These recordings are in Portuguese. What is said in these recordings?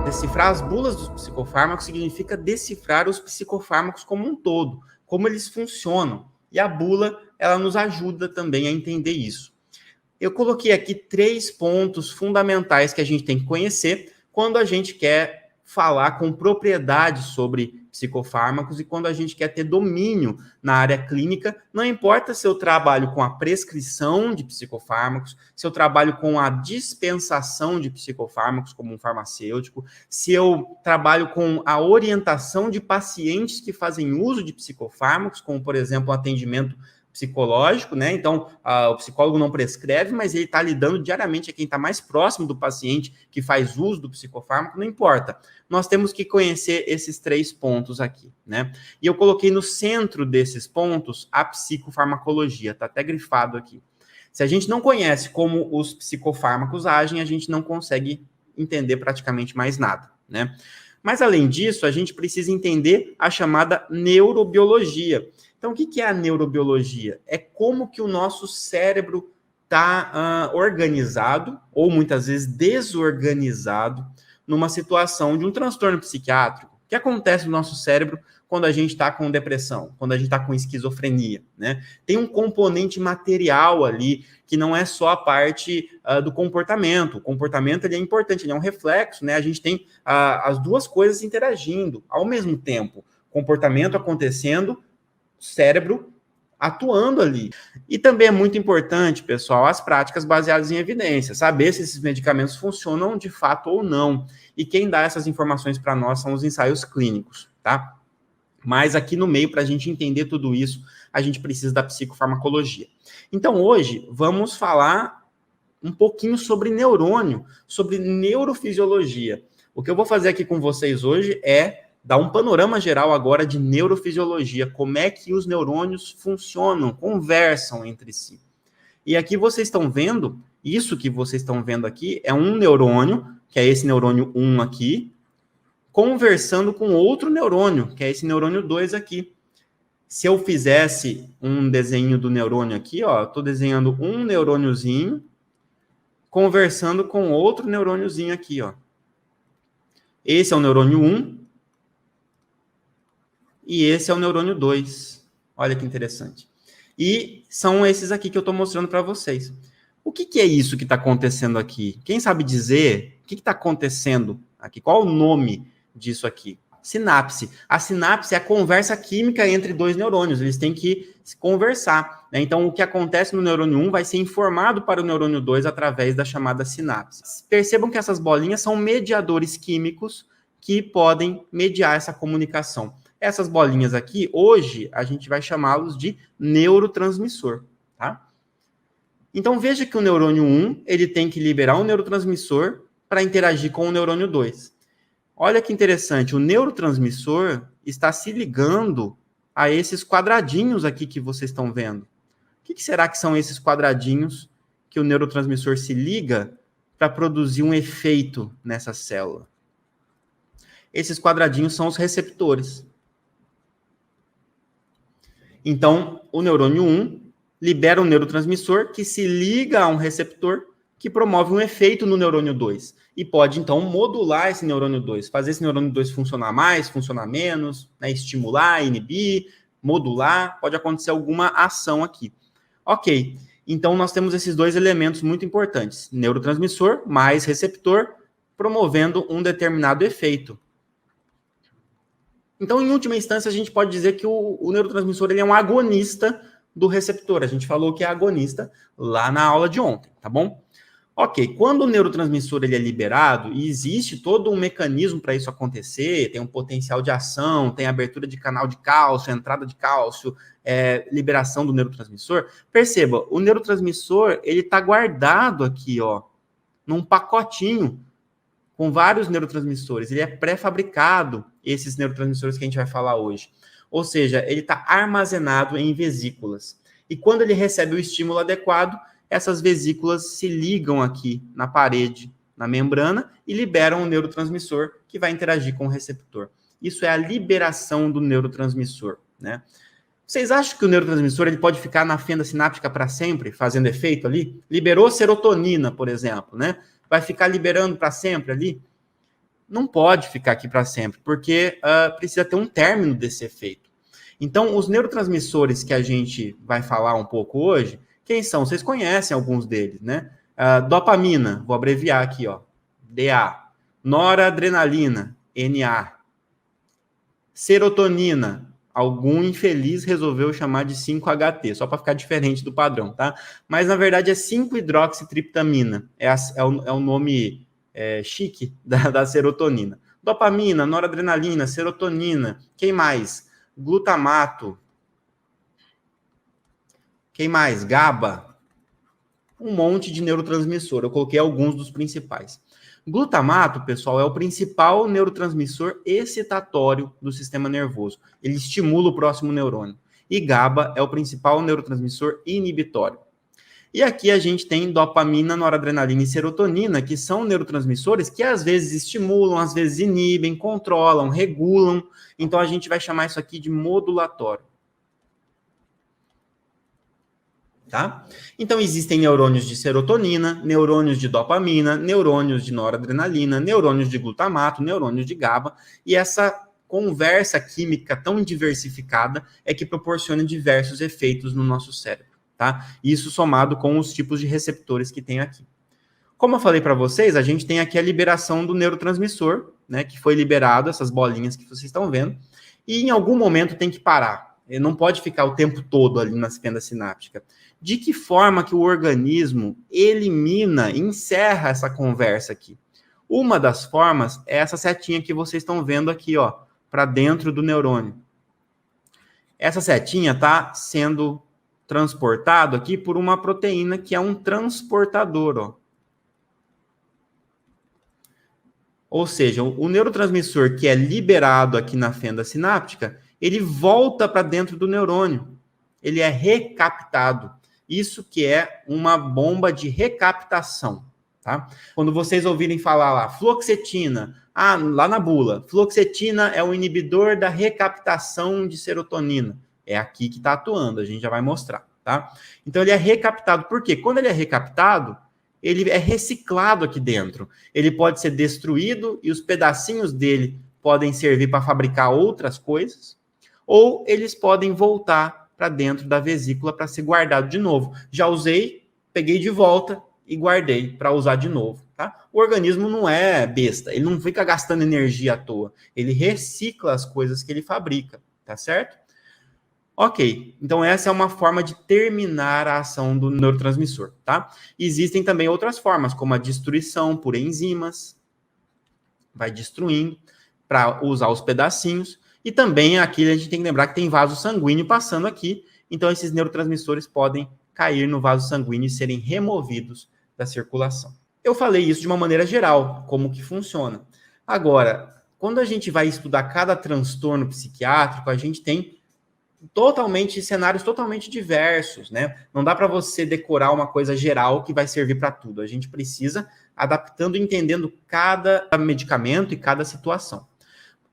Decifrar as bulas dos psicofármacos significa decifrar os psicofármacos como um todo, como eles funcionam. E a bula, ela nos ajuda também a entender isso. Eu coloquei aqui 3 pontos fundamentais que a gente tem que conhecer quando a gente quer falar com propriedade sobre psicofármacos e quando a gente quer ter domínio na área clínica, não importa se eu trabalho com a prescrição de psicofármacos, se eu trabalho com a dispensação de psicofármacos como um farmacêutico, se eu trabalho com a orientação de pacientes que fazem uso de psicofármacos, como, por exemplo, o atendimento psicológico, né? Então, o psicólogo não prescreve, mas ele está lidando diariamente a quem está mais próximo do paciente que faz uso do psicofármaco, não importa. Nós temos que conhecer esses 3 pontos aqui, né? E eu coloquei no centro desses pontos a psicofarmacologia, está até grifado aqui. Se a gente não conhece como os psicofármacos agem, a gente não consegue entender praticamente mais nada, né? Mas, além disso, a gente precisa entender a chamada neurobiologia. Então, o que é a neurobiologia? É como que o nosso cérebro está organizado, ou muitas vezes desorganizado, numa situação de um transtorno psiquiátrico. O que acontece no nosso cérebro quando a gente está com depressão, quando a gente está com esquizofrenia, né? Tem um componente material ali, que não é só a parte do comportamento. O comportamento ele é importante, ele é um reflexo, né? A gente tem as duas coisas interagindo ao mesmo tempo. Comportamento acontecendo, cérebro atuando ali. E também é muito importante, pessoal, as práticas baseadas em evidência, saber se esses medicamentos funcionam de fato ou não. E quem dá essas informações para nós são os ensaios clínicos, tá? Mas aqui no meio, para a gente entender tudo isso, a gente precisa da psicofarmacologia. Então, hoje, vamos falar um pouquinho sobre neurônio, sobre neurofisiologia. O que eu vou fazer aqui com vocês hoje é dar um panorama geral agora de neurofisiologia, como é que os neurônios funcionam, conversam entre si. E aqui vocês estão vendo, isso que vocês estão vendo aqui é um neurônio, que é esse neurônio 1 aqui, conversando com outro neurônio, que é esse neurônio 2 aqui. Se eu fizesse um desenho do neurônio aqui, ó, estou desenhando um neurôniozinho, conversando com outro neurôniozinho aqui, ó. Esse é o neurônio 1, e esse é o neurônio 2. Olha que interessante. E são esses aqui que eu estou mostrando para vocês. O que é isso que está acontecendo aqui? Quem sabe dizer o que está acontecendo aqui? Qual o nome disso aqui? Sinapse. A sinapse é a conversa química entre 2 neurônios. Eles têm que se conversar, né? Então, o que acontece no neurônio 1 vai ser informado para o neurônio 2 através da chamada sinapse. Percebam que essas bolinhas são mediadores químicos que podem mediar essa comunicação. Essas bolinhas aqui, hoje, a gente vai chamá-los de neurotransmissor, tá? Então, veja que o neurônio 1, ele tem que liberar um neurotransmissor para interagir com o neurônio 2. Olha que interessante, o neurotransmissor está se ligando a esses quadradinhos aqui que vocês estão vendo. O que será que são esses quadradinhos que o neurotransmissor se liga para produzir um efeito nessa célula? Esses quadradinhos são os receptores. Então, o neurônio 1 libera um neurotransmissor que se liga a um receptor que promove um efeito no neurônio 2. E pode, então, modular esse neurônio 2, fazer esse neurônio 2 funcionar mais, funcionar menos, né, estimular, inibir, modular, pode acontecer alguma ação aqui. Ok, então nós temos esses 2 elementos muito importantes, neurotransmissor mais receptor, promovendo um determinado efeito. Então, em última instância, a gente pode dizer que o neurotransmissor ele é um agonista do receptor. A gente falou que é agonista lá na aula de ontem, tá bom? Ok, quando o neurotransmissor ele é liberado, e existe todo um mecanismo para isso acontecer, tem um potencial de ação, tem abertura de canal de cálcio, entrada de cálcio, liberação do neurotransmissor, perceba, o neurotransmissor ele está guardado aqui, ó, num pacotinho, com vários neurotransmissores, ele é pré-fabricado, esses neurotransmissores que a gente vai falar hoje. Ou seja, ele está armazenado em vesículas. E quando ele recebe o estímulo adequado, essas vesículas se ligam aqui na parede, na membrana, e liberam o neurotransmissor que vai interagir com o receptor. Isso é a liberação do neurotransmissor, né? Vocês acham que o neurotransmissor ele pode ficar na fenda sináptica para sempre, fazendo efeito ali? Liberou serotonina, por exemplo, né? Vai ficar liberando para sempre ali? não pode ficar aqui para sempre, porque precisa ter um término desse efeito. Então, os neurotransmissores que a gente vai falar um pouco hoje, quem são? Vocês conhecem alguns deles, né? Dopamina, vou abreviar aqui, ó, DA. Noradrenalina, NA. Serotonina, algum infeliz resolveu chamar de 5-HT, só para ficar diferente do padrão, tá? Mas, na verdade, é 5-hidroxitriptamina. É o nome chique da serotonina. Dopamina, noradrenalina, serotonina. Quem mais? Glutamato. Quem mais? GABA. Um monte de neurotransmissor. Eu coloquei alguns dos principais. Glutamato, pessoal, é o principal neurotransmissor excitatório do sistema nervoso. Ele estimula o próximo neurônio. E GABA é o principal neurotransmissor inibitório. E aqui a gente tem dopamina, noradrenalina e serotonina, que são neurotransmissores que às vezes estimulam, às vezes inibem, controlam, regulam. Então a gente vai chamar isso aqui de modulatório. Tá? Então existem neurônios de serotonina, neurônios de dopamina, neurônios de noradrenalina, neurônios de glutamato, neurônios de GABA, e essa conversa química tão diversificada é que proporciona diversos efeitos no nosso cérebro. Tá? Isso somado com os tipos de receptores que tem aqui. Como eu falei para vocês, a gente tem aqui a liberação do neurotransmissor, né, que foi liberado, essas bolinhas que vocês estão vendo, e em algum momento tem que parar. Ele não pode ficar o tempo todo ali na fenda sináptica. De que forma que o organismo elimina, encerra essa conversa aqui? Uma das formas é essa setinha que vocês estão vendo aqui, ó, para dentro do neurônio. Essa setinha está sendo transportado aqui por uma proteína que é um transportador, ó. Ou seja, o neurotransmissor que é liberado aqui na fenda sináptica, ele volta para dentro do neurônio. Ele é recaptado. Isso que é uma bomba de recaptação, tá? Quando vocês ouvirem falar lá, fluoxetina, lá na bula, fluoxetina é o inibidor da recaptação de serotonina. É aqui que está atuando, a gente já vai mostrar, tá? Então ele é recaptado. Por quê? Quando ele é recaptado, ele é reciclado aqui dentro. Ele pode ser destruído e os pedacinhos dele podem servir para fabricar outras coisas, ou eles podem voltar para dentro da vesícula para ser guardado de novo. Já usei, peguei de volta e guardei para usar de novo. Tá? O organismo não é besta, ele não fica gastando energia à toa. Ele recicla as coisas que ele fabrica, tá certo? Ok, então essa é uma forma de terminar a ação do neurotransmissor, tá? Existem também outras formas, como a destruição por enzimas, vai destruindo para usar os pedacinhos, e também aqui a gente tem que lembrar que tem vaso sanguíneo passando aqui, então esses neurotransmissores podem cair no vaso sanguíneo e serem removidos da circulação. Eu falei isso de uma maneira geral, como que funciona. Agora, quando a gente vai estudar cada transtorno psiquiátrico, a gente tem cenários totalmente diversos, né? Não dá para você decorar uma coisa geral que vai servir para tudo. A gente precisa adaptando e entendendo cada medicamento e cada situação.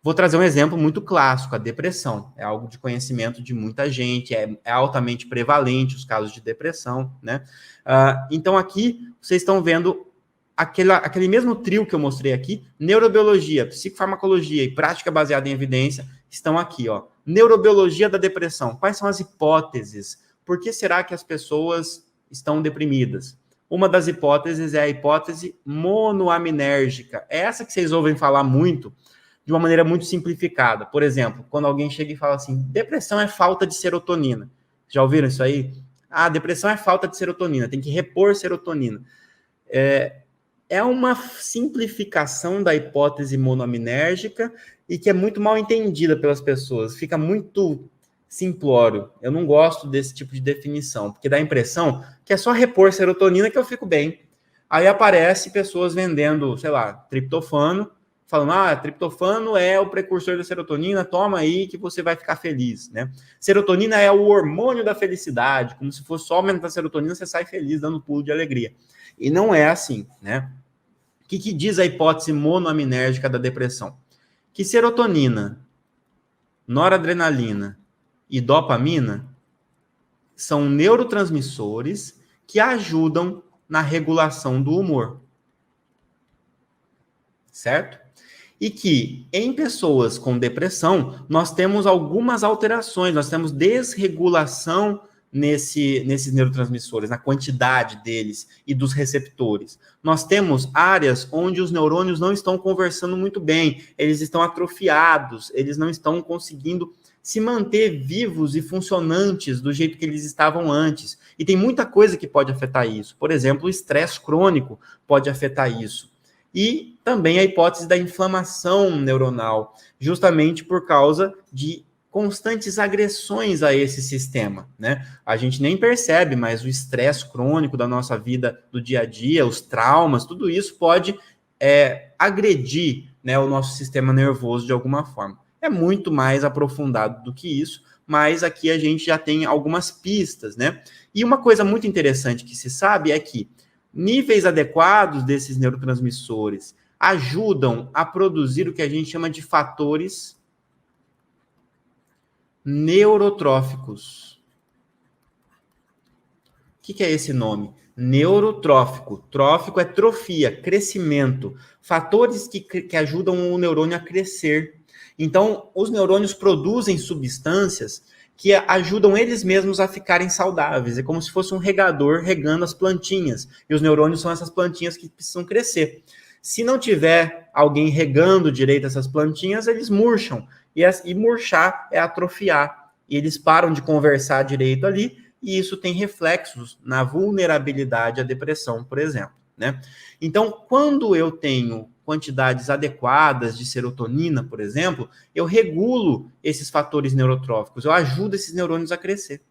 Vou trazer um exemplo muito clássico, a depressão. É algo de conhecimento de muita gente, é altamente prevalente os casos de depressão, né? Então aqui vocês estão vendo aquele mesmo trio que eu mostrei aqui, neurobiologia, psicofarmacologia e prática baseada em evidência, estão aqui, ó. Neurobiologia da depressão. Quais são as hipóteses? Por que será que as pessoas estão deprimidas? Uma das hipóteses é a hipótese monoaminérgica. É essa que vocês ouvem falar muito, de uma maneira muito simplificada. Por exemplo, quando alguém chega e fala assim, depressão é falta de serotonina. Já ouviram isso aí? Depressão é falta de serotonina, tem que repor serotonina. É uma simplificação da hipótese monoaminérgica e que é muito mal entendida pelas pessoas. Fica muito simplório. Eu não gosto desse tipo de definição, porque dá a impressão que é só repor serotonina que eu fico bem. Aí aparece pessoas vendendo, sei lá, triptofano, falando, triptofano é o precursor da serotonina, toma aí que você vai ficar feliz, né? Serotonina é o hormônio da felicidade, como se fosse só aumentar a serotonina, você sai feliz, dando pulo de alegria. E não é assim, né? O que diz a hipótese monoaminérgica da depressão? Que serotonina, noradrenalina e dopamina são neurotransmissores que ajudam na regulação do humor. Certo? E que, em pessoas com depressão, nós temos algumas alterações, nós temos desregulação nesses neurotransmissores, na quantidade deles e dos receptores. Nós temos áreas onde os neurônios não estão conversando muito bem, eles estão atrofiados, eles não estão conseguindo se manter vivos e funcionantes do jeito que eles estavam antes. E tem muita coisa que pode afetar isso. Por exemplo, o estresse crônico pode afetar isso. E também a hipótese da inflamação neuronal, justamente por causa de constantes agressões a esse sistema, né? A gente nem percebe, mas o estresse crônico da nossa vida do dia a dia, os traumas, tudo isso pode agredir, né, o nosso sistema nervoso de alguma forma. É muito mais aprofundado do que isso, mas aqui a gente já tem algumas pistas, né? E uma coisa muito interessante que se sabe é que níveis adequados desses neurotransmissores ajudam a produzir o que a gente chama de fatores neurotróficos. O que é esse nome? Neurotrófico. Trófico é trofia, crescimento. Fatores que ajudam o neurônio a crescer. Então, os neurônios produzem substâncias que ajudam eles mesmos a ficarem saudáveis. É como se fosse um regador regando as plantinhas. E os neurônios são essas plantinhas que precisam crescer. Se não tiver alguém regando direito essas plantinhas, eles murcham. E murchar é atrofiar. E eles param de conversar direito ali, e isso tem reflexos na vulnerabilidade à depressão, por exemplo, né? Então, quando eu tenho quantidades adequadas de serotonina, por exemplo, eu regulo esses fatores neurotróficos, eu ajudo esses neurônios a crescer.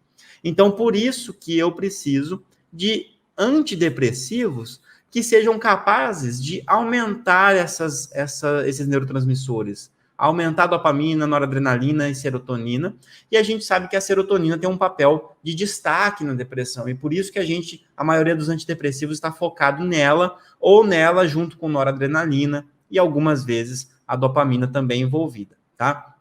Então, por isso que eu preciso de antidepressivos que sejam capazes de aumentar esses neurotransmissores, aumentar a dopamina, noradrenalina e serotonina. E a gente sabe que a serotonina tem um papel de destaque na depressão, e por isso que a maioria dos antidepressivos está focado nela, ou nela junto com noradrenalina, e algumas vezes a dopamina também envolvida, tá?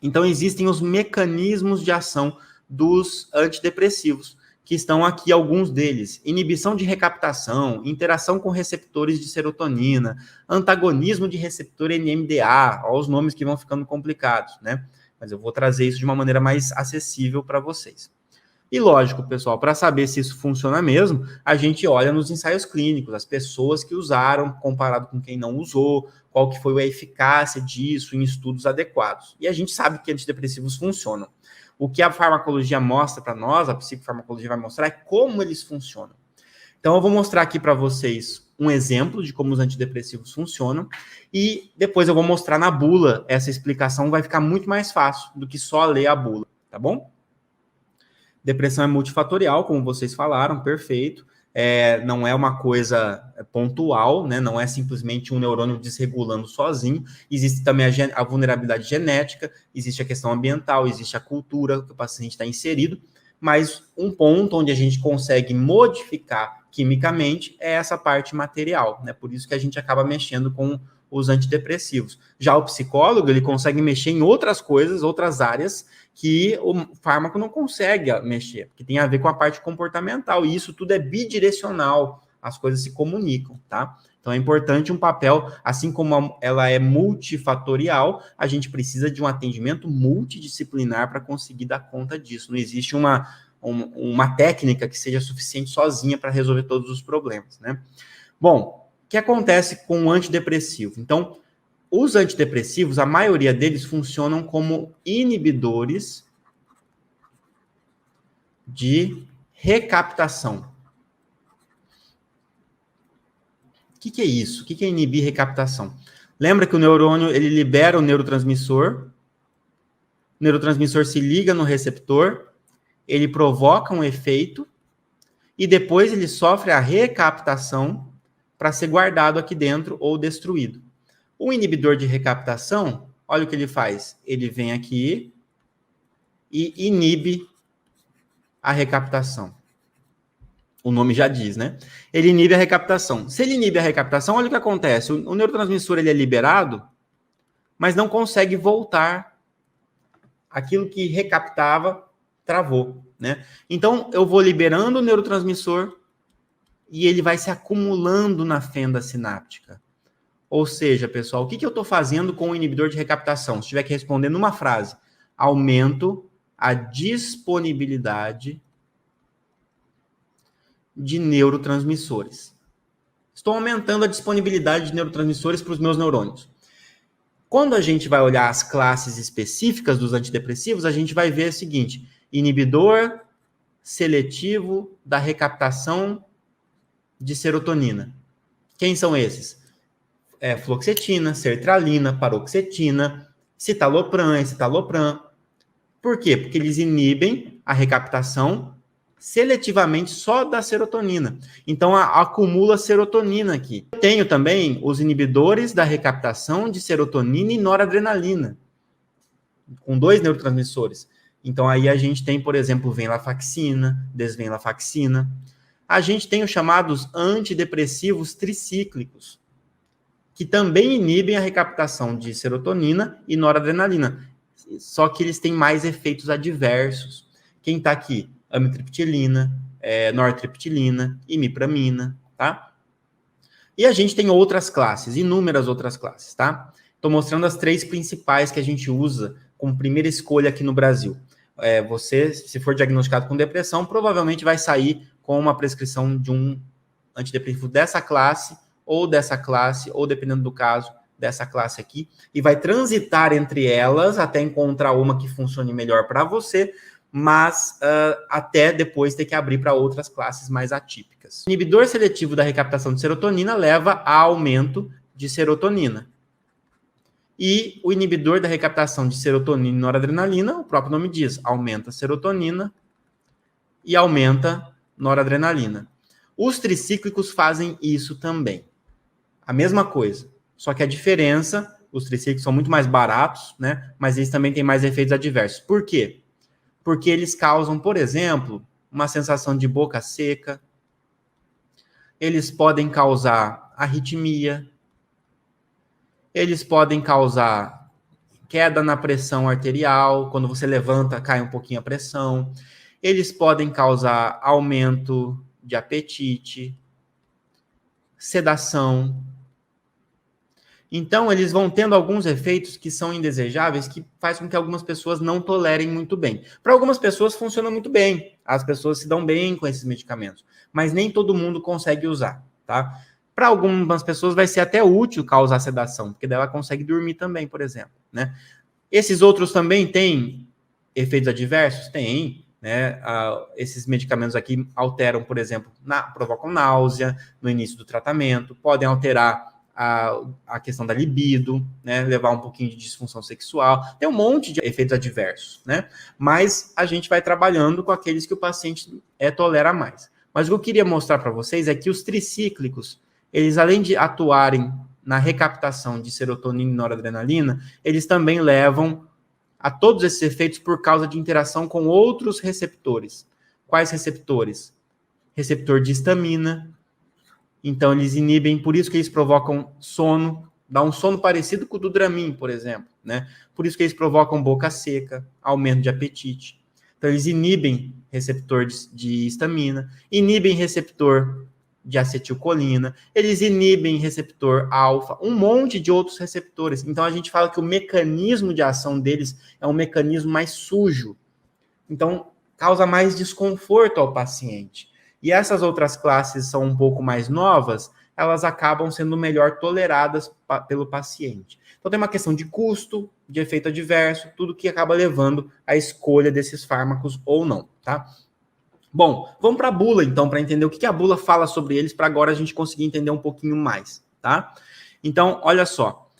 Então existem os mecanismos de ação dos antidepressivos, que estão aqui alguns deles: inibição de recaptação, interação com receptores de serotonina, antagonismo de receptor NMDA, olha os nomes que vão ficando complicados, né? Mas eu vou trazer isso de uma maneira mais acessível para vocês. E lógico, pessoal, para saber se isso funciona mesmo, a gente olha nos ensaios clínicos, as pessoas que usaram, comparado com quem não usou, qual que foi a eficácia disso em estudos adequados. E a gente sabe que antidepressivos funcionam. O que a farmacologia mostra para nós, a psicofarmacologia vai mostrar, é como eles funcionam. Então, eu vou mostrar aqui para vocês um exemplo de como os antidepressivos funcionam, e depois eu vou mostrar na bula. Essa explicação vai ficar muito mais fácil do que só ler a bula, tá bom? Depressão é multifatorial, como vocês falaram, perfeito. Não é uma coisa pontual, né? Não é simplesmente um neurônio desregulando sozinho. Existe também a vulnerabilidade genética, existe a questão ambiental, existe a cultura que o paciente está inserido, mas um ponto onde a gente consegue modificar quimicamente é essa parte material, né? Por isso que a gente acaba mexendo com os antidepressivos. Já o psicólogo, ele consegue mexer em outras coisas, outras áreas, que o fármaco não consegue mexer, que tem a ver com a parte comportamental, e isso tudo é bidirecional, as coisas se comunicam, tá? Então é importante um papel, assim como ela é multifatorial, a gente precisa de um atendimento multidisciplinar para conseguir dar conta disso. Não existe uma técnica que seja suficiente sozinha para resolver todos os problemas, né? Bom, o que acontece com o antidepressivo? Então, os antidepressivos, a maioria deles funcionam como inibidores de recaptação. O que é isso? O que é inibir recaptação? Lembra que o neurônio, ele libera o neurotransmissor se liga no receptor, ele provoca um efeito, e depois ele sofre a recaptação para ser guardado aqui dentro ou destruído. O inibidor de recaptação, olha o que ele faz. Ele vem aqui e inibe a recaptação. O nome já diz, né? Ele inibe a recaptação. Se ele inibe a recaptação, olha o que acontece. O neurotransmissor ele é liberado, mas não consegue voltar. Aquilo que recaptava, travou, né? Então, eu vou liberando o neurotransmissor e ele vai se acumulando na fenda sináptica. Ou seja, pessoal, o que eu estou fazendo com o inibidor de recaptação? Se tiver que responder numa frase, aumento a disponibilidade de neurotransmissores. Estou aumentando a disponibilidade de neurotransmissores para os meus neurônios. Quando a gente vai olhar as classes específicas dos antidepressivos, a gente vai ver o seguinte: inibidor seletivo da recaptação de serotonina. Quem são esses? Fluoxetina, sertralina, paroxetina, citalopram, escitalopram. Por quê? Porque eles inibem a recaptação seletivamente só da serotonina. Então, acumula serotonina aqui. Eu tenho também os inibidores da recaptação de serotonina e noradrenalina, com 2 neurotransmissores. Então, aí a gente tem, por exemplo, venlafaxina, desvenlafaxina. A gente tem os chamados antidepressivos tricíclicos, que também inibem a recaptação de serotonina e noradrenalina. Só que eles têm mais efeitos adversos. Quem está aqui? Amitriptilina, nortriptilina, imipramina, tá? E a gente tem outras classes, inúmeras outras classes, tá? Estou mostrando as 3 principais que a gente usa como primeira escolha aqui no Brasil. Você, se for diagnosticado com depressão, provavelmente vai sair com uma prescrição de um antidepressivo dessa classe, ou dependendo do caso, dessa classe aqui, e vai transitar entre elas até encontrar uma que funcione melhor para você, mas até depois ter que abrir para outras classes mais atípicas. O inibidor seletivo da recaptação de serotonina leva a aumento de serotonina. E o inibidor da recaptação de serotonina e noradrenalina, o próprio nome diz, aumenta a serotonina e aumenta noradrenalina. Os tricíclicos fazem isso também. A mesma coisa, só que a diferença, os tricíclicos são muito mais baratos, né? Mas eles também têm mais efeitos adversos. Por quê? Porque eles causam, por exemplo, uma sensação de boca seca, eles podem causar arritmia, eles podem causar queda na pressão arterial, quando você levanta, cai um pouquinho a pressão, eles podem causar aumento de apetite, sedação. Então, eles vão tendo alguns efeitos que são indesejáveis, que faz com que algumas pessoas não tolerem muito bem. Para algumas pessoas funciona muito bem, as pessoas se dão bem com esses medicamentos, mas nem todo mundo consegue usar, tá? Para algumas pessoas vai ser até útil causar sedação, porque daí ela consegue dormir também, por exemplo, né? Esses outros também têm efeitos adversos? Tem, né? Esses medicamentos aqui alteram, por exemplo, provocam náusea no início do tratamento, podem alterar a questão da libido, né, levar um pouquinho de disfunção sexual, tem um monte de efeitos adversos, né, mas a gente vai trabalhando com aqueles que o paciente tolera mais. Mas o que eu queria mostrar para vocês é que os tricíclicos, eles além de atuarem na recaptação de serotonina e noradrenalina, eles também levam a todos esses efeitos por causa de interação com outros receptores. Quais receptores? Receptor de histamina. Então, eles inibem, por isso que eles provocam sono, dá um sono parecido com o do Dramin, por exemplo, né? Por isso que eles provocam boca seca, aumento de apetite. Então, eles inibem receptor de histamina, inibem receptor de acetilcolina, eles inibem receptor alfa, um monte de outros receptores. Então, a gente fala que o mecanismo de ação deles é um mecanismo mais sujo. Então, causa mais desconforto ao paciente. E essas outras classes são um pouco mais novas, elas acabam sendo melhor toleradas pelo paciente. Então tem uma questão de custo, de efeito adverso, tudo que acaba levando à escolha desses fármacos ou não, tá? Bom, vamos para a bula então, para entender o que a bula fala sobre eles, para agora a gente conseguir entender um pouquinho mais, tá? Então, olha só.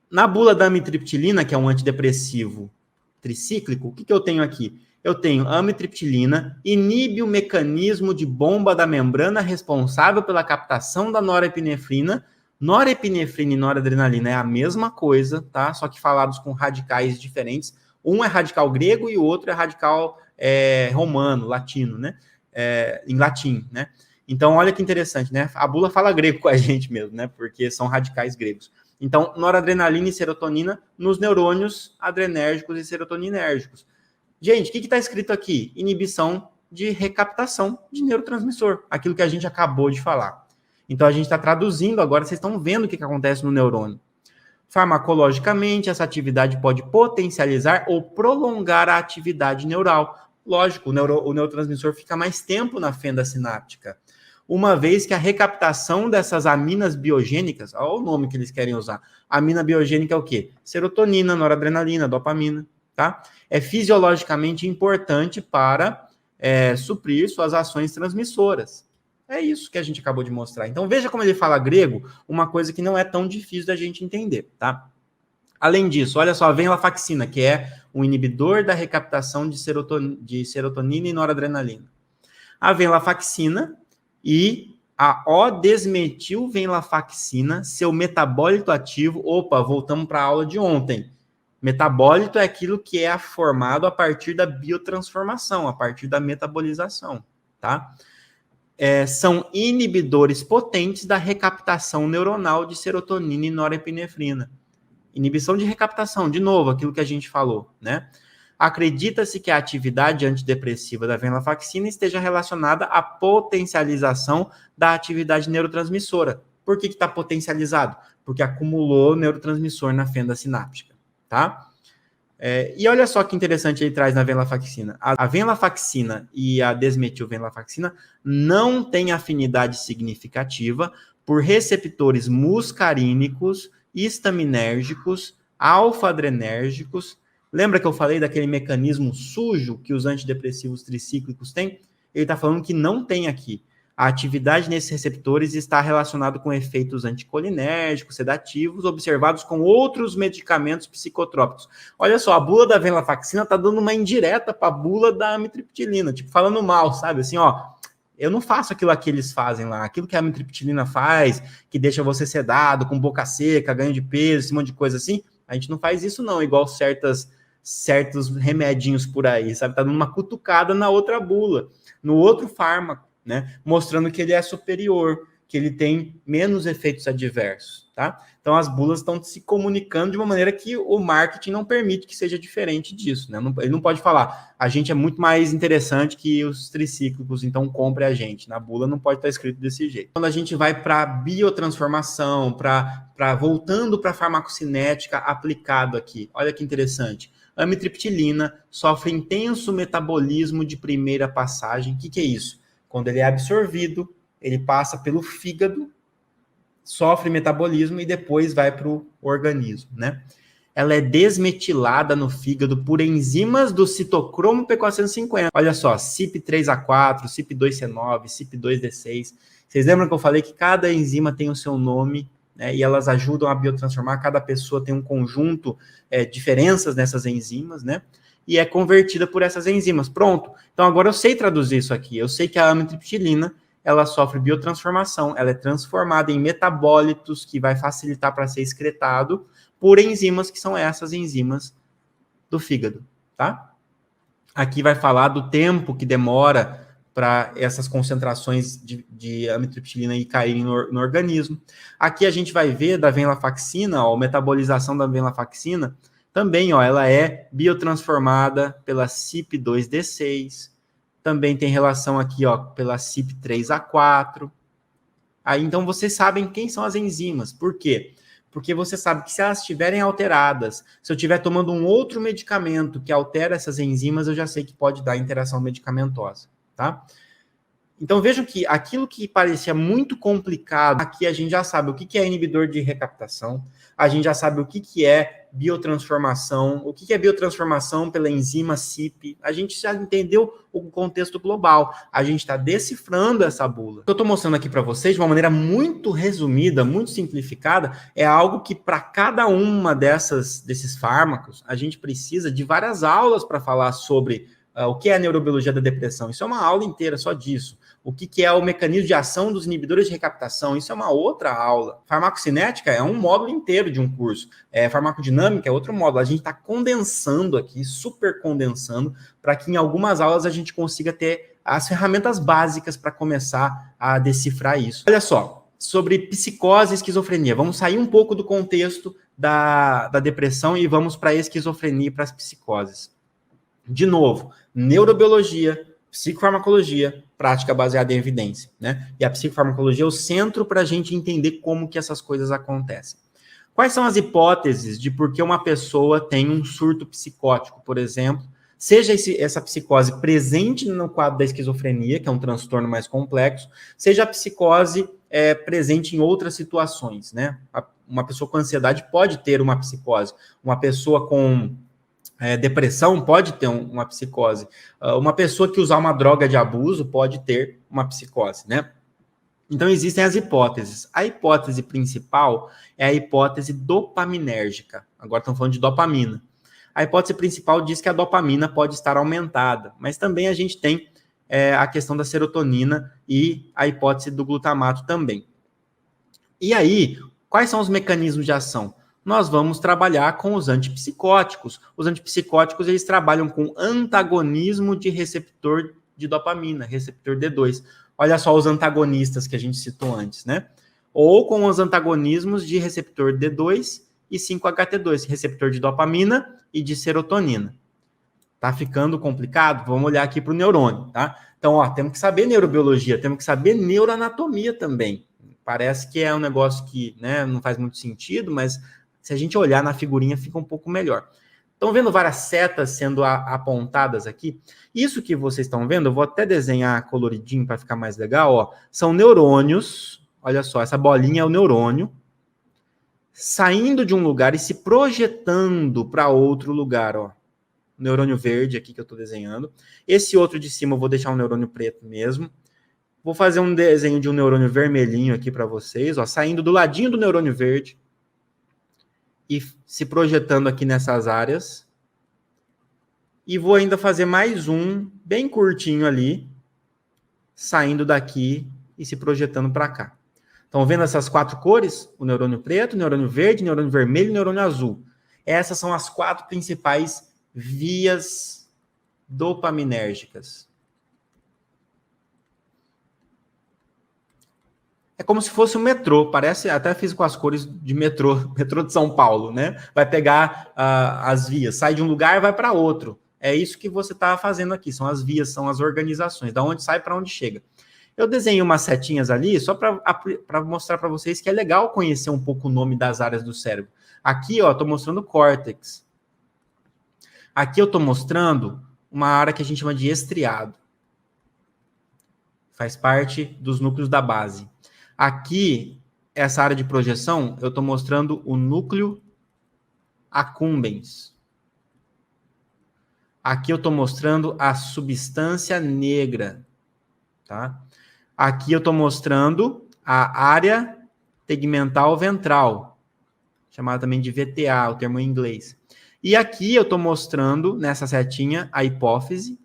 Na bula da amitriptilina, que é um antidepressivo tricíclico, o que eu tenho aqui? Eu tenho amitriptilina, inibe o mecanismo de bomba da membrana responsável pela captação da norepinefrina. Norepinefrina e noradrenalina é a mesma coisa, tá? Só que falados com radicais diferentes. Um é radical grego e o outro é radical romano, latino, né? Em latim, né? Então, olha que interessante, né? A bula fala grego com a gente mesmo, né? Porque são radicais gregos. Então, noradrenalina e serotonina nos neurônios adrenérgicos e serotoninérgicos. Gente, o que está escrito aqui? Inibição de recaptação de neurotransmissor, aquilo que a gente acabou de falar. Então, a gente está traduzindo agora, vocês estão vendo o que acontece no neurônio. Farmacologicamente, essa atividade pode potencializar ou prolongar a atividade neural. Lógico, o neurotransmissor fica mais tempo na fenda sináptica, uma vez que a recaptação dessas aminas biogênicas, olha o nome que eles querem usar, amina biogênica é o quê? Serotonina, noradrenalina, dopamina, tá? É fisiologicamente importante para suprir suas ações transmissoras. É isso que a gente acabou de mostrar. Então, veja como ele fala grego, uma coisa que não é tão difícil da gente entender, tá? Além disso, olha só, a venlafaxina, que é um inibidor da recaptação de serotonina e noradrenalina. A venlafaxina e a O-desmetilvenlafaxina, seu metabólito ativo. Opa, voltamos para a aula de ontem. Metabólito é aquilo que é formado a partir da biotransformação, a partir da metabolização, tá? São inibidores potentes da recaptação neuronal de serotonina e norepinefrina. Inibição de recaptação, de novo, aquilo que a gente falou, né? Acredita-se que a atividade antidepressiva da venlafaxina esteja relacionada à potencialização da atividade neurotransmissora. Por que está potencializado? Porque acumulou neurotransmissor na fenda sináptica, tá? E olha só que interessante ele traz na venlafaxina. A venlafaxina e a desmetilvenlafaxina não têm afinidade significativa por receptores muscarínicos, histaminérgicos, alfa-adrenérgicos. Lembra que eu falei daquele mecanismo sujo que os antidepressivos tricíclicos têm? Ele está falando que não tem aqui. A atividade nesses receptores está relacionada com efeitos anticolinérgicos, sedativos, observados com outros medicamentos psicotrópicos. Olha só, a bula da venlafaxina está dando uma indireta para a bula da amitriptilina, tipo, falando mal, sabe? Assim, ó, eu não faço aquilo que eles fazem lá, aquilo que a amitriptilina faz, que deixa você sedado, com boca seca, ganho de peso, esse monte de coisa assim, a gente não faz isso não, igual certos remedinhos por aí, sabe? Tá dando uma cutucada na outra bula, no outro fármaco, né? Mostrando que ele é superior, que ele tem menos efeitos adversos, tá? Então, as bulas estão se comunicando de uma maneira que o marketing não permite que seja diferente disso, né? Ele não pode falar, a gente é muito mais interessante que os tricíclicos, então compre a gente. Na bula não pode estar escrito desse jeito. Quando a gente vai para biotransformação, voltando para a farmacocinética aplicado aqui, olha que interessante. A amitriptilina sofre intenso metabolismo de primeira passagem. O que é isso? Quando ele é absorvido, ele passa pelo fígado, sofre metabolismo e depois vai para o organismo, né? Ela é desmetilada no fígado por enzimas do citocromo P450. Olha só, CYP3A4, CYP2C9, CYP2D6. Vocês lembram que eu falei que cada enzima tem o seu nome, né? E elas ajudam a biotransformar. Cada pessoa tem um conjunto, diferenças nessas enzimas, né? E é convertida por essas enzimas. Pronto. Então, agora eu sei traduzir isso aqui. Eu sei que a amitriptilina, ela sofre biotransformação, ela é transformada em metabólitos que vai facilitar para ser excretado por enzimas que são essas enzimas do fígado, tá? Aqui vai falar do tempo que demora para essas concentrações de amitriptilina caírem no organismo. Aqui a gente vai ver da venlafaxina, ó, a metabolização da venlafaxina, também, ó, ela é biotransformada pela CYP2D6, também tem relação aqui, ó, pela CYP3A4. Aí, então, vocês sabem quem são as enzimas. Por quê? Porque você sabe que se elas estiverem alteradas, se eu estiver tomando um outro medicamento que altera essas enzimas, eu já sei que pode dar interação medicamentosa, tá? Então, vejam que aquilo que parecia muito complicado, aqui a gente já sabe o que é inibidor de recaptação, a gente já sabe o que é biotransformação, o que é biotransformação pela enzima CYP, a gente já entendeu o contexto global, a gente está decifrando essa bula. O que eu estou mostrando aqui para vocês, de uma maneira muito resumida, muito simplificada, é algo que para cada uma desses fármacos, a gente precisa de várias aulas para falar sobre o que é a neurobiologia da depressão. Isso é uma aula inteira só disso. O que é o mecanismo de ação dos inibidores de recaptação? Isso é uma outra aula. Farmacocinética é um módulo inteiro de um curso. Farmacodinâmica é outro módulo. A gente está condensando aqui, super condensando, para que em algumas aulas a gente consiga ter as ferramentas básicas para começar a decifrar isso. Olha só, sobre psicose e esquizofrenia. Vamos sair um pouco do contexto da depressão e vamos para a esquizofrenia e para as psicoses. De novo, neurobiologia, psicofarmacologia, prática baseada em evidência, né? E a psicofarmacologia é o centro para a gente entender como que essas coisas acontecem. Quais são as hipóteses de por que uma pessoa tem um surto psicótico, por exemplo, seja essa psicose presente no quadro da esquizofrenia, que é um transtorno mais complexo, seja a psicose presente em outras situações, né? Uma pessoa com ansiedade pode ter uma psicose, uma pessoa com depressão pode ter uma psicose, uma pessoa que usar uma droga de abuso pode ter uma psicose, né? Então, existem as hipóteses. A hipótese principal é a hipótese dopaminérgica. Agora estamos falando de dopamina. A hipótese principal diz que a dopamina pode estar aumentada, mas também a gente tem a questão da serotonina e a hipótese do glutamato também. E aí, quais são os mecanismos de ação? Nós vamos trabalhar com os antipsicóticos. Os antipsicóticos, eles trabalham com antagonismo de receptor de dopamina, receptor D2. Olha só os antagonistas que a gente citou antes, né? Ou com os antagonismos de receptor D2 e 5-HT2, receptor de dopamina e de serotonina. Tá ficando complicado? Vamos olhar aqui para o neurônio, tá? Então, ó, temos que saber neurobiologia, temos que saber neuroanatomia também. Parece que é um negócio que, né, não faz muito sentido, mas se a gente olhar na figurinha fica um pouco melhor. Estão vendo várias setas sendo apontadas aqui? Isso que vocês estão vendo, eu vou até desenhar coloridinho para ficar mais legal, ó. São neurônios, olha só, essa bolinha é o neurônio, saindo de um lugar e se projetando para outro lugar, ó. O neurônio verde aqui que eu estou desenhando. Esse outro de cima eu vou deixar um neurônio preto mesmo. Vou fazer um desenho de um neurônio vermelhinho aqui para vocês, ó, saindo do ladinho do neurônio verde e se projetando aqui nessas áreas. E vou ainda fazer mais um, bem curtinho ali, saindo daqui e se projetando para cá. Estão vendo essas 4 cores? O neurônio preto, o neurônio verde, o neurônio vermelho e o neurônio azul. Essas são as 4 principais vias dopaminérgicas. É como se fosse um metrô, parece, até fiz com as cores de metrô de São Paulo, né? Vai pegar as vias, sai de um lugar e vai para outro. É isso que você está fazendo aqui, são as vias, são as organizações, da onde sai para onde chega. Eu desenhei umas setinhas ali, só para mostrar para vocês que é legal conhecer um pouco o nome das áreas do cérebro. Aqui, ó, estou mostrando o córtex. Aqui eu estou mostrando uma área que a gente chama de estriado. Faz parte dos núcleos da base. Aqui, essa área de projeção, eu estou mostrando o núcleo accumbens. Aqui eu estou mostrando a substância negra, tá? Aqui eu estou mostrando a área tegmental ventral, chamada também de VTA, o termo em inglês. E aqui eu estou mostrando, nessa setinha, a hipófise.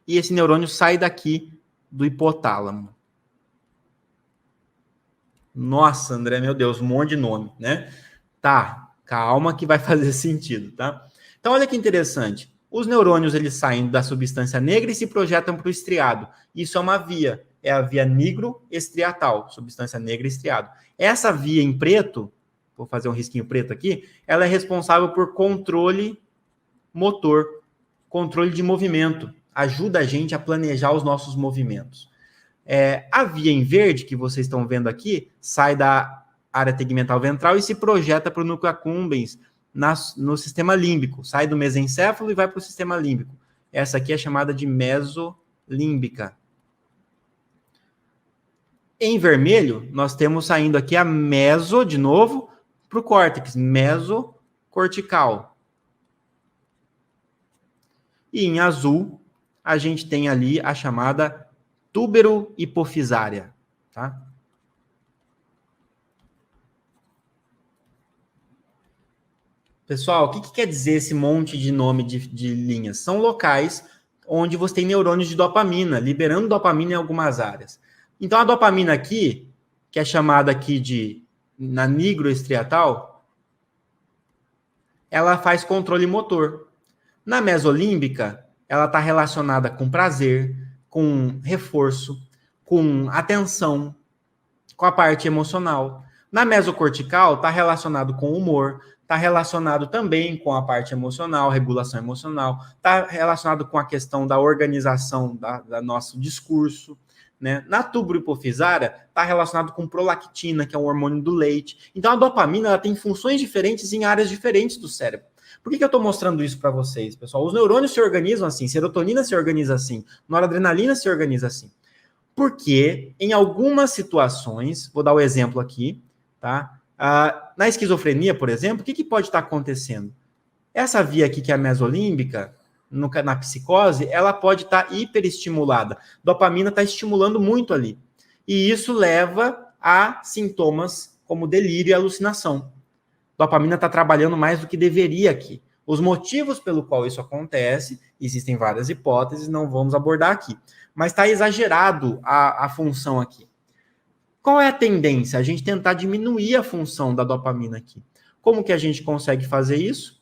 E esse neurônio sai daqui do hipotálamo. Nossa, André, meu Deus, um monte de nome, né? Tá, calma que vai fazer sentido, tá? Então, olha que interessante. Os neurônios, eles saem da substância negra e se projetam para o estriado. Isso é uma via, é a via nigroestriatal, substância negra e estriado. Essa via em preto, vou fazer um risquinho preto aqui, ela é responsável por controle motor, controle de movimento. Ajuda a gente a planejar os nossos movimentos. A via em verde, que vocês estão vendo aqui, sai da área tegmental ventral e se projeta para o núcleo accumbens no sistema límbico. Sai do mesencéfalo e vai para o sistema límbico. Essa aqui é chamada de mesolímbica. Em vermelho, nós temos saindo aqui a meso, de novo, para o córtex, mesocortical. E em azul, a gente tem ali a chamada túbero hipofisária, tá? Pessoal, o que quer dizer esse monte de nome de linhas? São locais onde você tem neurônios de dopamina, liberando dopamina em algumas áreas. Então, a dopamina aqui, que é chamada aqui na nigroestriatal, ela faz controle motor. Na mesolímbica, ela está relacionada com prazer, com reforço, com atenção, com a parte emocional. Na mesocortical, está relacionado com o humor, está relacionado também com a parte emocional, regulação emocional, está relacionado com a questão da organização da nosso discurso, né? Na túbulo-hipofisária, está relacionado com prolactina, que é um hormônio do leite. Então, a dopamina ela tem funções diferentes em áreas diferentes do cérebro. Por que eu estou mostrando isso para vocês, pessoal? Os neurônios se organizam assim, serotonina se organiza assim, noradrenalina se organiza assim. Porque, em algumas situações, vou dar o exemplo aqui, tá? Na esquizofrenia, por exemplo, o que pode estar acontecendo? Essa via aqui, que é a mesolímbica, na psicose, ela pode estar hiperestimulada. Dopamina está estimulando muito ali. E isso leva a sintomas como delírio e alucinação. Dopamina está trabalhando mais do que deveria aqui. Os motivos pelo qual isso acontece, existem várias hipóteses, não vamos abordar aqui. Mas está exagerado a função aqui. Qual é a tendência? A gente tentar diminuir a função da dopamina aqui. Como que a gente consegue fazer isso?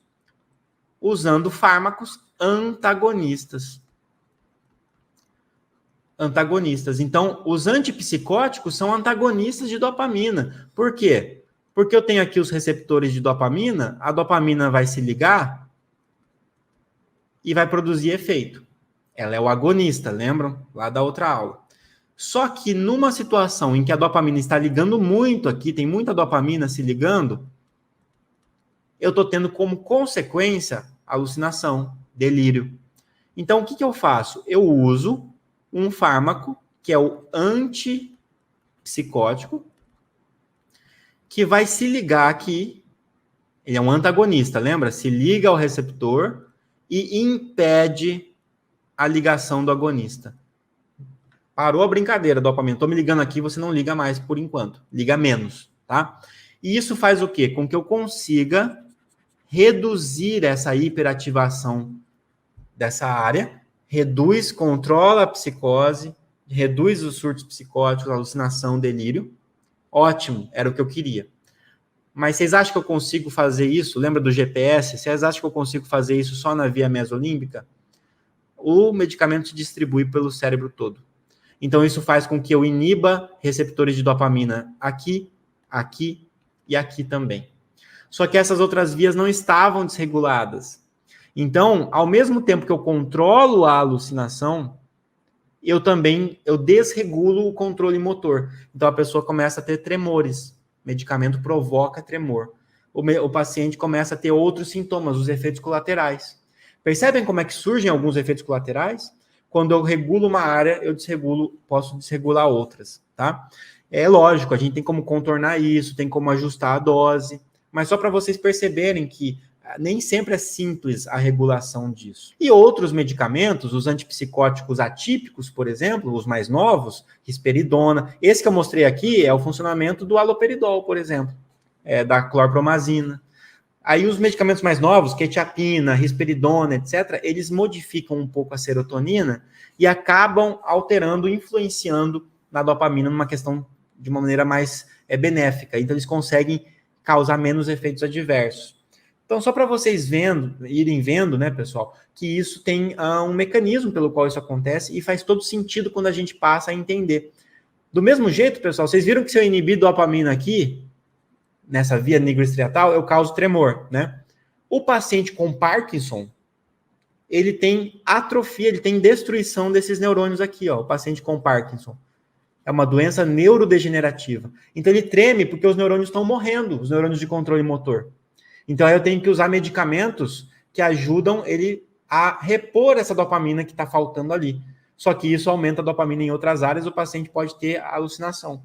Usando fármacos antagonistas. Então, os antipsicóticos são antagonistas de dopamina. Por quê? Porque eu tenho aqui os receptores de dopamina, a dopamina vai se ligar e vai produzir efeito. Ela é o agonista, lembram? Lá da outra aula. Só que numa situação em que a dopamina está ligando muito aqui, tem muita dopamina se ligando, eu estou tendo como consequência alucinação, delírio. Então, o que eu faço? Eu uso um fármaco, que é o antipsicótico, que vai se ligar aqui, ele é um antagonista, lembra? Se liga ao receptor e impede a ligação do agonista. Parou a brincadeira, dopamina. Estou me ligando aqui, você não liga mais por enquanto. Liga menos, tá? E isso faz o quê? Com que eu consiga reduzir essa hiperativação dessa área, controla a psicose, reduz os surtos psicóticos, alucinação, delírio. Ótimo, era o que eu queria. Mas vocês acham que eu consigo fazer isso? Lembra do GPS? Vocês acham que eu consigo fazer isso só na via mesolímbica? O medicamento se distribui pelo cérebro todo. Então, isso faz com que eu iniba receptores de dopamina aqui, aqui e aqui também. Só que essas outras vias não estavam desreguladas. Então, ao mesmo tempo que eu controlo a alucinação, eu desregulo o controle motor. Então, a pessoa começa a ter tremores. O medicamento provoca tremor. O paciente começa a ter outros sintomas, os efeitos colaterais. Percebem como é que surgem alguns efeitos colaterais? Quando eu regulo uma área, posso desregular outras, tá? É lógico, a gente tem como contornar isso, tem como ajustar a dose, mas só para vocês perceberem que nem sempre é simples a regulação disso. E outros medicamentos, os antipsicóticos atípicos, por exemplo, os mais novos, risperidona, esse que eu mostrei aqui é o funcionamento do haloperidol, por exemplo, da clorpromazina. Aí os medicamentos mais novos, quetiapina, risperidona, etc., eles modificam um pouco a serotonina e acabam alterando, influenciando na dopamina numa questão de uma maneira mais benéfica. Então, eles conseguem causar menos efeitos adversos. Então, só para vocês irem vendo, né, pessoal, que isso tem um mecanismo pelo qual isso acontece e faz todo sentido quando a gente passa a entender. Do mesmo jeito, pessoal, vocês viram que se eu inibir dopamina aqui, nessa via nigroestriatal, eu causo tremor, né? O paciente com Parkinson, ele tem atrofia, ele tem destruição desses neurônios aqui, ó, o paciente com Parkinson. É uma doença neurodegenerativa. Então, ele treme porque os neurônios estão morrendo, os neurônios de controle motor. Então, aí eu tenho que usar medicamentos que ajudam ele a repor essa dopamina que está faltando ali. Só que isso aumenta a dopamina em outras áreas, o paciente pode ter alucinação.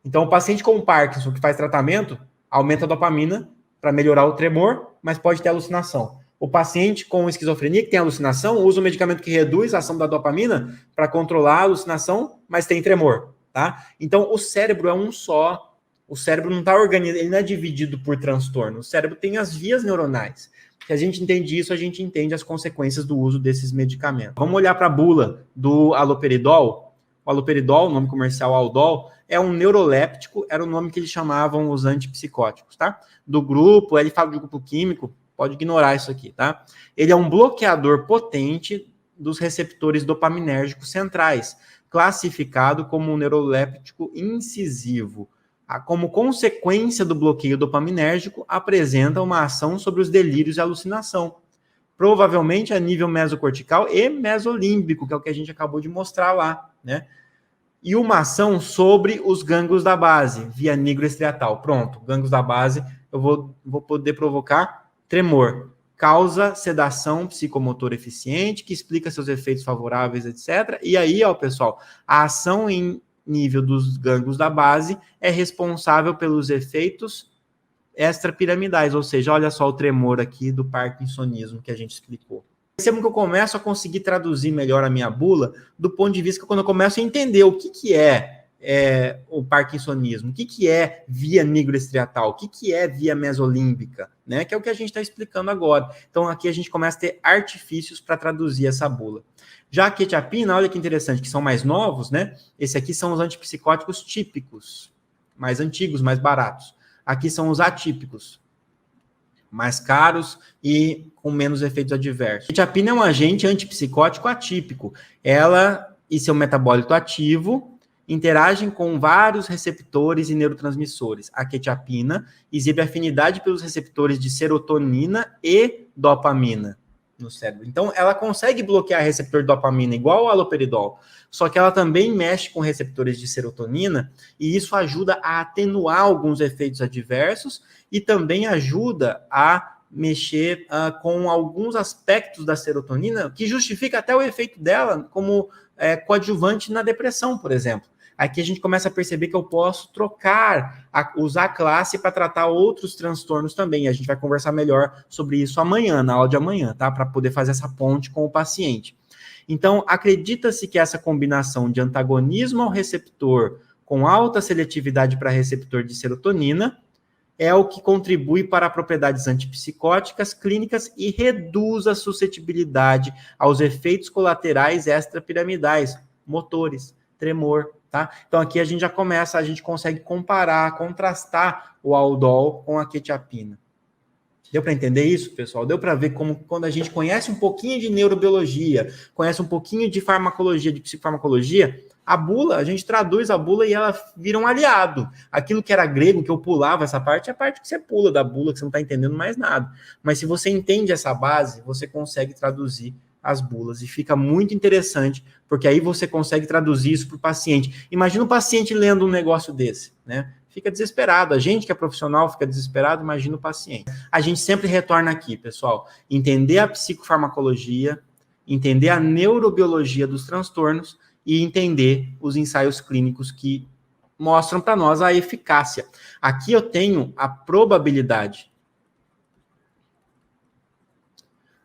Então, o paciente com Parkinson que faz tratamento, aumenta a dopamina para melhorar o tremor, mas pode ter alucinação. O paciente com esquizofrenia que tem alucinação, usa um medicamento que reduz a ação da dopamina para controlar a alucinação, mas tem tremor, tá? Então, o cérebro é um só. O cérebro não está organizado, ele não é dividido por transtorno. O cérebro tem as vias neuronais. Se a gente entende isso, a gente entende as consequências do uso desses medicamentos. Vamos olhar para a bula do haloperidol. O haloperidol, o nome comercial Aldol, é um neuroléptico, era o nome que eles chamavam os antipsicóticos, tá? Do grupo, ele fala de grupo químico, pode ignorar isso aqui, tá? Ele é um bloqueador potente dos receptores dopaminérgicos centrais, classificado como um neuroléptico incisivo. como consequência do bloqueio dopaminérgico, apresenta uma ação sobre os delírios e alucinação, provavelmente a nível mesocortical e mesolímbico, que é o que a gente acabou de mostrar lá, né? E uma ação sobre os gânglios da base, via nigroestriatal. Pronto, gânglios da base, eu vou poder provocar tremor. Causa sedação psicomotora eficiente, que explica seus efeitos favoráveis, etc. E aí, ó, pessoal, a ação em nível dos gânglios da base é responsável pelos efeitos extrapiramidais, ou seja, olha só o tremor aqui do parkinsonismo que a gente explicou. Percebam que eu começo a conseguir traduzir melhor a minha bula do ponto de vista que quando eu começo a entender o que é o parkinsonismo, o que é via nigroestriatal, o que é via mesolímbica, né? Que é o que a gente está explicando agora. Então, aqui a gente começa a ter artifícios para traduzir essa bula. Já a quetiapina, olha que interessante, que são mais novos, né? Esse aqui são os antipsicóticos típicos, mais antigos, mais baratos. Aqui são os atípicos, mais caros e com menos efeitos adversos. A quetiapina é um agente antipsicótico atípico. Ela e seu metabólito ativo interagem com vários receptores e neurotransmissores. A quetiapina exibe afinidade pelos receptores de serotonina e dopamina no cérebro. Então, ela consegue bloquear receptor de dopamina igual ao haloperidol, só que ela também mexe com receptores de serotonina e isso ajuda a atenuar alguns efeitos adversos e também ajuda a mexer com alguns aspectos da serotonina que justifica até o efeito dela como coadjuvante na depressão, por exemplo. Aqui a gente começa a perceber que eu posso usar a classe para tratar outros transtornos também. A gente vai conversar melhor sobre isso amanhã, na aula de amanhã, tá? Para poder fazer essa ponte com o paciente. Então, acredita-se que essa combinação de antagonismo ao receptor com alta seletividade para receptor de serotonina é o que contribui para propriedades antipsicóticas clínicas e reduz a suscetibilidade aos efeitos colaterais extrapiramidais, motores, tremor, tá? Então aqui a gente consegue comparar, contrastar o aldol com a quetiapina. Deu para entender isso, pessoal? Deu para ver como quando a gente conhece um pouquinho de neurobiologia, conhece um pouquinho de farmacologia, de psicofarmacologia, a bula, a gente traduz a bula e ela vira um aliado. Aquilo que era grego, que eu pulava essa parte, é a parte que você pula da bula, que você não está entendendo mais nada. Mas se você entende essa base, você consegue traduzir as bulas. E fica muito interessante, porque aí você consegue traduzir isso para o paciente. Imagina o paciente lendo um negócio desse, né? Fica desesperado. A gente que é profissional fica desesperado, imagina o paciente. A gente sempre retorna aqui, pessoal. Entender a psicofarmacologia, entender a neurobiologia dos transtornos e entender os ensaios clínicos que mostram para nós a eficácia. Aqui eu tenho a probabilidade.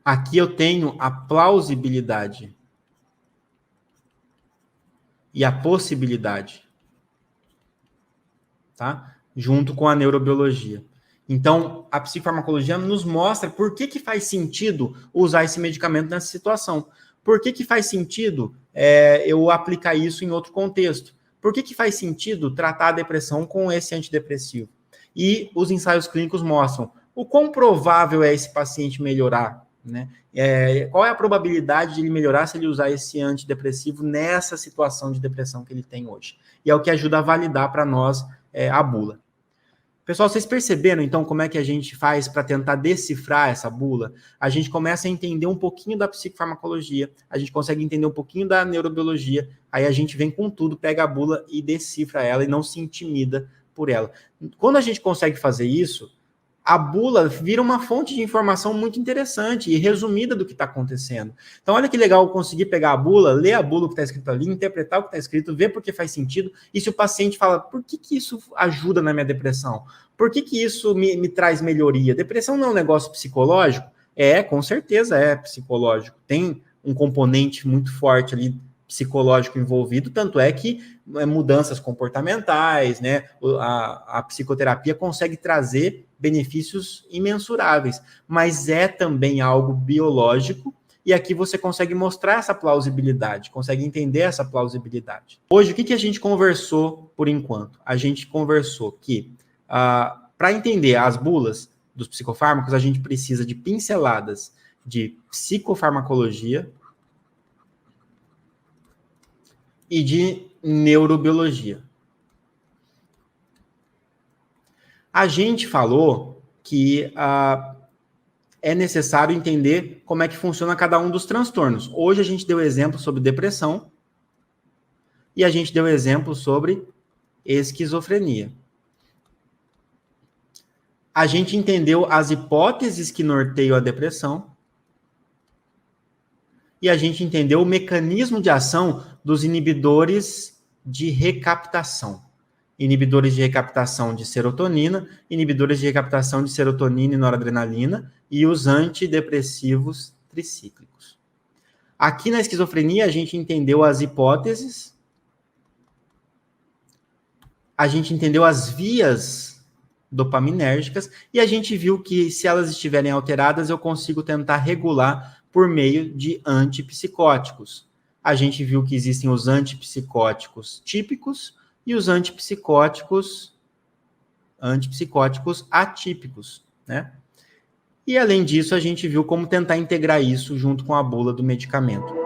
Aqui eu tenho a plausibilidade e a possibilidade, tá? Junto com a neurobiologia. Então, a psicofarmacologia nos mostra por que faz sentido usar esse medicamento nessa situação. Por que faz sentido eu aplicar isso em outro contexto? Por que faz sentido tratar a depressão com esse antidepressivo? E os ensaios clínicos mostram o quão provável é esse paciente melhorar, né? Qual é a probabilidade de ele melhorar se ele usar esse antidepressivo nessa situação de depressão que ele tem hoje? E é o que ajuda a validar para nós a bula. Pessoal, vocês perceberam, então, como é que a gente faz para tentar decifrar essa bula? A gente começa a entender um pouquinho da psicofarmacologia, a gente consegue entender um pouquinho da neurobiologia, aí a gente vem com tudo, pega a bula e decifra ela e não se intimida por ela. Quando a gente consegue fazer isso, a bula vira uma fonte de informação muito interessante e resumida do que está acontecendo. Então, olha que legal eu conseguir pegar a bula, ler a bula que está escrito ali, interpretar o que está escrito, ver por que faz sentido, e se o paciente fala, por que isso ajuda na minha depressão? Por que isso me traz melhoria? Depressão não é um negócio psicológico? Com certeza é psicológico. Tem um componente muito forte ali psicológico envolvido, tanto é que mudanças comportamentais, né? A psicoterapia consegue trazer benefícios imensuráveis, mas é também algo biológico, e aqui você consegue mostrar essa plausibilidade, consegue entender essa plausibilidade. Hoje, o que a gente conversou por enquanto? A gente conversou que, para entender as bulas dos psicofármacos, a gente precisa de pinceladas de psicofarmacologia e de neurobiologia. A gente falou que é necessário entender como é que funciona cada um dos transtornos. Hoje a gente deu exemplo sobre depressão e a gente deu exemplo sobre esquizofrenia. A gente entendeu as hipóteses que norteiam a depressão e a gente entendeu o mecanismo de ação dos inibidores de recaptação. Inibidores de recaptação de serotonina, inibidores de recaptação de serotonina e noradrenalina e os antidepressivos tricíclicos. Aqui na esquizofrenia, a gente entendeu as hipóteses, a gente entendeu as vias dopaminérgicas e a gente viu que se elas estiverem alteradas, eu consigo tentar regular por meio de antipsicóticos. A gente viu que existem os antipsicóticos típicos e os antipsicóticos atípicos, né? E além disso, a gente viu como tentar integrar isso junto com a bula do medicamento.